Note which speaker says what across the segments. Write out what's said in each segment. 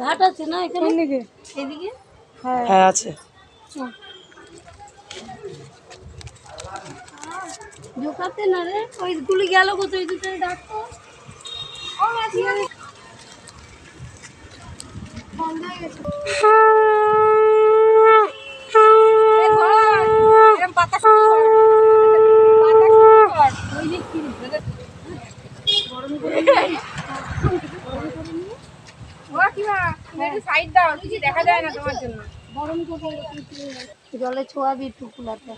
Speaker 1: ঘাট আছে না এখানে? এদিকে
Speaker 2: হ্যাঁ আছে।
Speaker 1: ঢোকাতে না রে, ওইগুলি গেল কোথায়? ওই দুটো ডাকতো বন্ধ হয়ে গেছে।
Speaker 3: দেখা যায় না তোমার জন্য।
Speaker 1: গরম করে জলে ছোঁয়াবি একটু কুলাতে।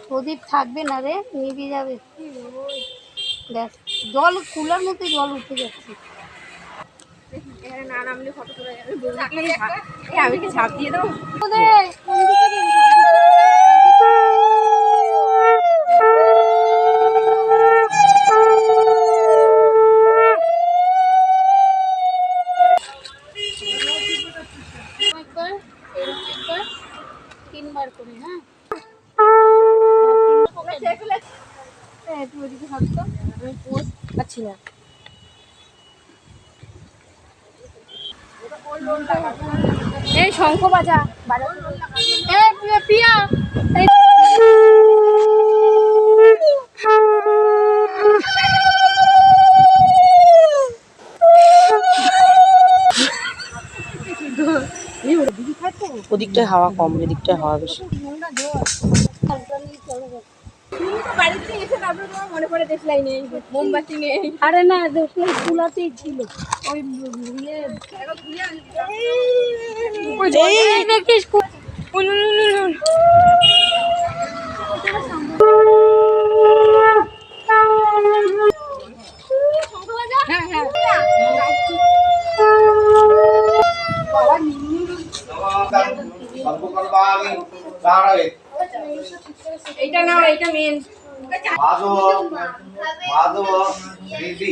Speaker 1: প্রদীপ থাকবে না রে, নিভে যাবে। ব্যাস, জল কুলার মধ্যে জল উঠে যাচ্ছে।
Speaker 3: না নামলে ফটো তোলা যাবে। আমি কি ছাপ দিয়ে দেবো?
Speaker 1: তিনবার করে, হ্যাঁ
Speaker 3: একটু ওদিকে থাকতো, আমি পোস্ট পাচ্ছি না। এই শঙ্খ বাজা পিয়া।
Speaker 2: ওদিকটায় হাওয়া কম, এদিকটায় হাওয়া বেশি।
Speaker 3: বাড়িতে এসে তারপরে তোমার মনে পড়ে দেশলাই নেই, মোমবাতি নেই।
Speaker 1: আরে না, দেশলাই কুলাতেই ছিল। ওই দেখিস
Speaker 3: এইটা নাও, এইটা মেন।
Speaker 4: माधव दीदी